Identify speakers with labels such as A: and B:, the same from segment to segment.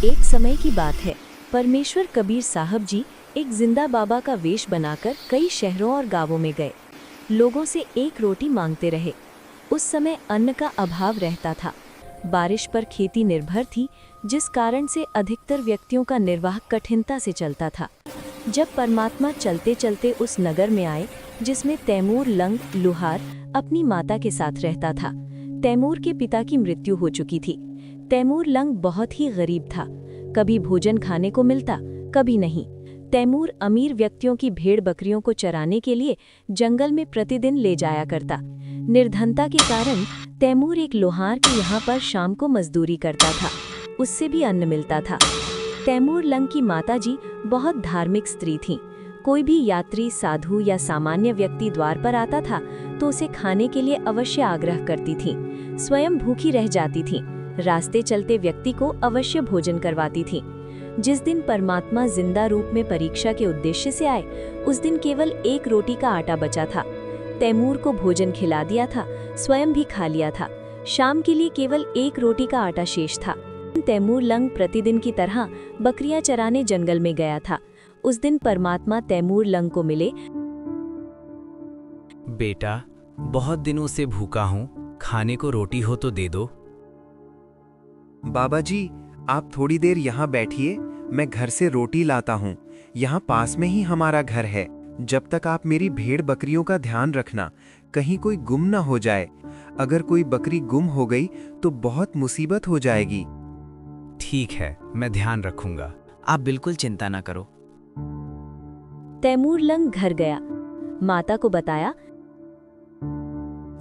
A: एक समय की बात है। परमेश्वर कबीर साहब जी एक जिंदा बाबा का वेश बनाकर कई शहरों और गांवों में गए। लोगों से एक रोटी मांगते रहे। उस समय अन्न का अभाव रहता था। बारिश पर खेती निर्भर थी, जिस कारण से अधिकतर व्यक्तियों का निर्वाह कठिनता से चलता था। जब परमात्मा चलते चलते उस नगर में आए जिसमें तैमूर लंग लुहार अपनी माता के साथ रहता था। तैमूर के पिता की मृत्यु हो चुकी थी। तैमूर लंग बहुत ही गरीब था। कभी भोजन खाने को मिलता, कभी नहीं। तैमूर अमीर व्यक्तियों की भेड़ बकरियों को चराने के लिए जंगल में प्रतिदिन ले जाया करता। निर्धनता के कारण तैमूर एक लोहार के यहाँ पर शाम को मजदूरी करता था। उससे भी अन्न मिलता था। तैमूर लंग की माताजी बहुत धार्मिक स्त्री थीं। कोई भी यात्री, साधु या सामान्य व्यक्ति द्वार पर आता था तो उसे खाने के लिए अवश्य आग्रह करती थीं। स्वयं भूखी रह जाती थीं। रास्ते चलते व्यक्ति को अवश्य भोजन करवाती थीं। जिस दिन परमात्मा जिंदा रूप में परीक्षा के उद्देश्य से आए, उस दिन केवल एक रोटी का आटा बचा था। तैमूर को भोजन खिला दिया था, स्वयं भी खा लिया था। शाम के लिए केवल एक रोटी का आटा शेष था। तैमूर लंग प्रतिदिन की तरह बकरियां चराने जंगल में गया था। उस दिन परमात्मा तैमूर लंग को मिले।
B: बेटा, बहुत दिनों से भूखा हूँ, खाने को रोटी हो तो दे दो।
C: बाबा जी, आप थोड़ी देर यहाँ बैठिए, मैं घर से रोटी लाता हूँ। यहाँ पास में ही हमारा घर है। जब तक आप मेरी भेड़ बकरियों का ध्यान रखना, कहीं कोई गुम न हो जाए। अगर कोई बकरी गुम हो गई तो बहुत मुसीबत हो जाएगी।
B: ठीक है, मैं ध्यान रखूंगा। आप बिल्कुल चिंता न करो।
A: तैमूर लंग घर गया। माता को बताया,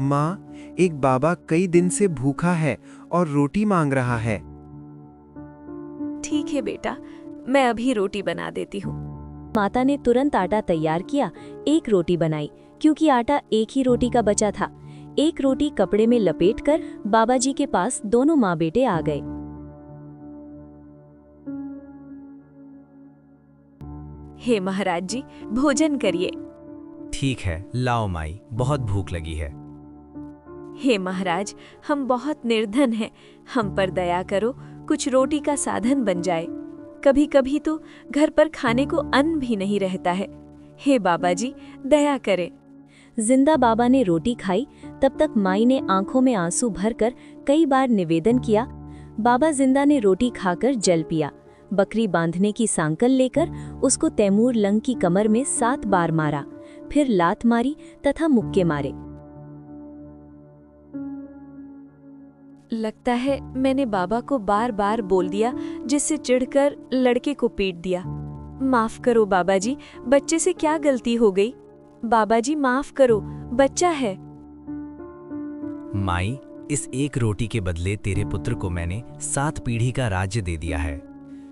C: माँ, एक बाबा कई दिन से भूखा है और रोटी मांग रहा है।
D: ठीक है बेटा, मैं अभी रोटी बना देती हूँ।
A: माता ने तुरंत आटा तैयार किया, एक रोटी बनाई, क्योंकि आटा एक ही रोटी का बचा था। एक रोटी कपड़े में लपेटकर बाबा जी के पास दोनों माँ बेटे आ गए।
D: हे महाराज जी, भोजन करिए।
B: ठीक है, लाओ माई, बहुत भूख लगी है।
D: हे महाराज, हम बहुत निर्धन हैं, हम पर दया करो, कुछ रोटी का साधन बन जाए। कभी कभी तो घर पर खाने को अन्न भी नहीं रहता है। हे बाबा जी, दया करें।
A: जिंदा बाबा ने रोटी खाई। तब तक माई ने आंखों में आंसू भरकर कई बार निवेदन किया। बाबा जिंदा ने रोटी खाकर जल पिया। बकरी बांधने की सांकल लेकर उसको तैमूर लंग की कमर में 7 बार मारा, फिर लात मारी तथा मुक्के मारे।
D: लगता है मैंने बाबा को बार बार बोल दिया, जिससे चिढ़कर लड़के को पीट दिया। माफ करो बाबा जी, बच्चे से क्या गलती हो गई? बाबा जी माफ करो, बच्चा है।
B: माई, इस एक रोटी के बदले तेरे पुत्र को मैंने 7 पीढ़ी का राज्य दे दिया है।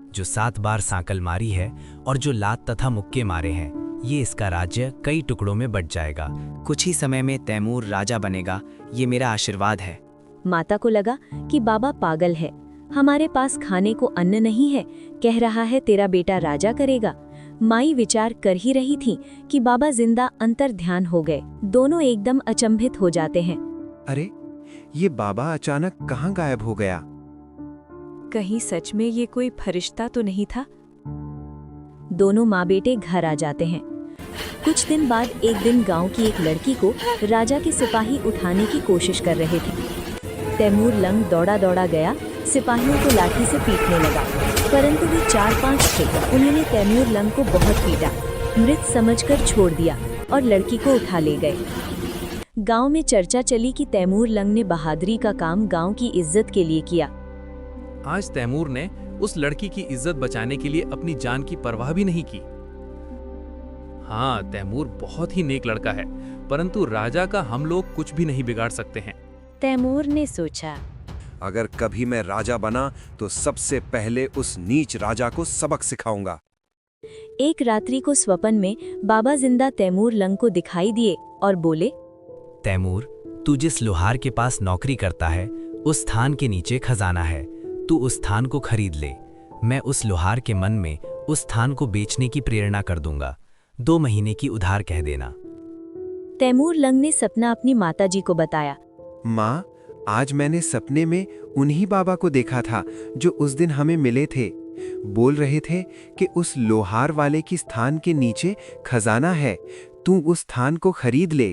B: जो 7 बार सांकल मारी है और जो लात तथा मुक्के मारे हैं, ये इसका राज्य कई टुकड़ों में बंट जाएगा।
E: कुछ ही समय में तैमूर राजा बनेगा, ये मेरा आशीर्वाद है।
A: माता को लगा कि बाबा पागल है। हमारे पास खाने को अन्न नहीं है, कह रहा है तेरा बेटा राजा करेगा। माई विचार कर ही रही थी कि बाबा जिंदा अंतर ध्यान हो गए। दोनों एकदम अचंभित हो जाते हैं।
C: अरे, ये बाबा अचानक कहाँ गायब हो गया?
D: कहीं सच में ये कोई फरिश्ता तो नहीं था?
A: दोनों माँ बेटे घर आ जाते हैं। कुछ दिन बाद एक दिन गांव की एक लड़की को राजा के सिपाही उठाने की कोशिश कर रहे थे। तैमूर लंग दौड़ा दौड़ा गया, सिपाहियों को लाठी से पीटने लगा, परंतु वे 4-5 थे। उन्होंने तैमूर लंग को बहुत पीटा, मृत समझकर छोड़ दिया और लड़की को उठा ले गए। गांव में चर्चा चली कि तैमूर लंग ने बहादुरी का काम गांव की इज्जत के लिए किया।
F: आज तैमूर ने उस लड़की की इज्जत बचाने के लिए अपनी जान की परवाह भी नहीं की। हाँ, तैमूर बहुत ही नेक लड़का है, परंतु राजा का हम लोग कुछ भी नहीं बिगाड़ सकते हैं।
A: तैमूर ने सोचा,
C: अगर कभी मैं राजा बना तो सबसे पहले उस नीच राजा को सबक सिखाऊंगा।
A: एक रात्रि को स्वप्न में बाबा जिंदा तैमूर लंग को दिखाई दिए और बोले,
B: तैमूर, तू जिस लोहार के पास नौकरी करता है, उस स्थान के नीचे खजाना है। तू उस स्थान को खरीद ले। मैं उस लोहार के मन में उस स्थान को बेचने की प्रेरणा कर दूंगा। 2 महीने की उधार कह देना।
A: तैमूर लंग ने सपना अपनी माताजी को बताया।
C: माँ, आज मैंने सपने में उन्हीं बाबा को देखा था जो उस दिन हमें मिले थे। बोल रहे थे कि उस लोहार वाले की स्थान के नीचे खजाना है, तू उस स्थान को खरीद ले।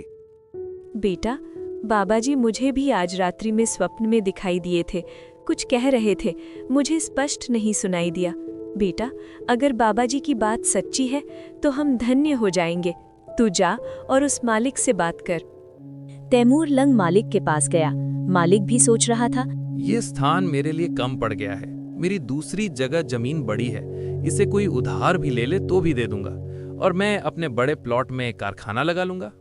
D: बेटा, बाबा जी मुझे भी आज रात्रि में स्वप्न में दिखाई दिए थे। कुछ कह रहे थे, मुझे स्पष्ट नहीं सुनाई दिया। बेटा, अगर बाबा जी की बात सच्ची है तो हम धन्य हो जाएंगे। तू जा और उस मालिक से बात कर।
A: तैमूर लंग मालिक के पास गया। मालिक भी सोच रहा था,
F: ये स्थान मेरे लिए कम पड़ गया है। मेरी दूसरी जगह जमीन बड़ी है, इसे कोई उधार भी ले ले तो भी दे दूंगा, और मैं अपने बड़े प्लॉट में कारखाना लगा लूंगा।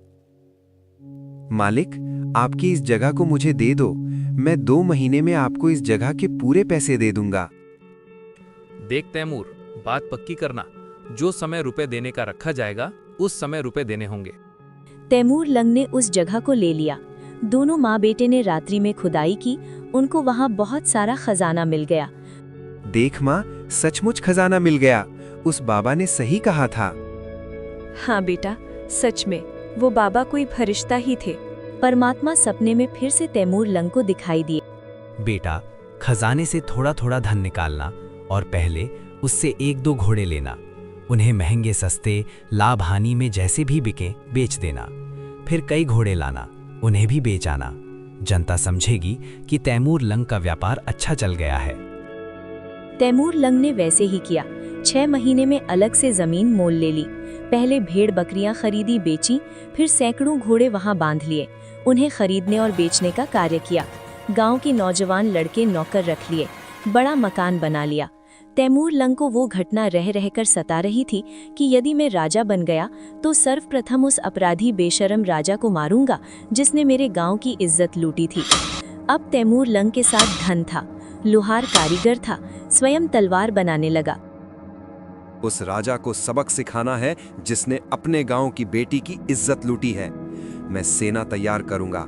C: मालिक, आपकी इस जगह को मुझे दे दो। मैं 2 महीने में आपको इस जगह के पूरे पैसे दे दूंगा।
F: देख तैमूर, बात पक्की करना। जो समय रुपए देने का रखा जाएगा उस समय रुपए देने होंगे।
A: तैमूर लंग ने उस जगह को ले लिया। दोनों माँ बेटे ने रात्रि में खुदाई की। उनको वहाँ बहुत सारा खजाना मिल गया।
C: देख माँ, सचमुच खजाना मिल गया। उस बाबा ने सही कहा था।
D: हाँ बेटा, सच में वो बाबा कोई फरिश्ता ही थे।
A: परमात्मा सपने में फिर से तैमूर लंग को दिखाई दिए।
B: बेटा, खजाने से थोड़ा थोड़ा धन निकालना और पहले उससे 1-2 घोड़े लेना। उन्हें महंगे सस्ते लाभ हानि में जैसे भी बिके बेच देना। फिर कई घोड़े लाना, उन्हें भी बेच आना। जनता समझेगी कि तैमूर लंग का व्यापार अच्छा चल गया है।
A: तैमूर लंग ने वैसे ही किया। 6 महीने में अलग से जमीन मोल ले ली। पहले भेड़ बकरियां खरीदी बेची, फिर सैकड़ों घोड़े वहां बांध लिए। उन्हें खरीदने और बेचने का कार्य किया। गांव के नौजवान लड़के नौकर रख लिए। बड़ा मकान बना लिया। तैमूर लंग को वो घटना रह रहकर सता रही थी कि यदि मैं राजा बन गया तो सर्वप्रथम उस अपराधी बेशरम राजा को मारूंगा जिसने मेरे गांव की इज्जत लूटी थी। अब तैमूर लंग के साथ धन था, लोहार कारीगर था, स्वयं तलवार बनाने लगा।
G: उस राजा को सबक सिखाना है जिसने अपने गांव की बेटी की इज्जत लूटी है। मैं सेना तैयार करूंगा।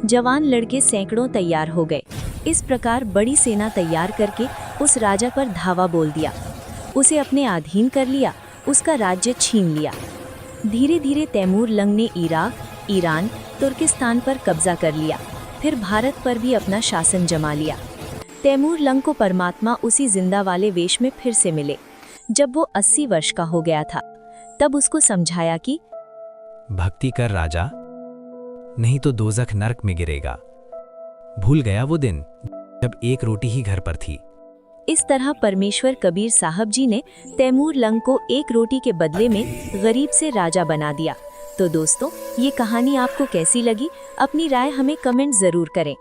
A: जवान लड़के सैकड़ों तैयार हो गए। इस प्रकार बड़ी सेना तैयार करके उस राजा पर धावा बोल दिया। उसे अपने अधीन कर लिया, उसका राज्य छीन लिया। धीरे धीरे तैमूर लंग ने इराक, ईरान, तुर्किस्तान पर कब्जा कर लिया। फिर भारत पर भी अपना शासन जमा लिया। तैमूर लंग को परमात्मा उसी जिंदा वाले वेश में फिर से मिले। जब वो 80 वर्ष का हो गया था, तब उसको समझाया कि
B: भक्ति कर राजा, नहीं तो दोजख नरक में गिरेगा। भूल गया वो दिन जब 1 रोटी ही घर पर थी।
A: इस तरह परमेश्वर कबीर साहब जी ने तैमूर लंग को 1 रोटी के बदले में गरीब से राजा बना दिया। तो दोस्तों, ये कहानी आपको कैसी लगी? अपनी राय हमें कमेंट जरूर करें।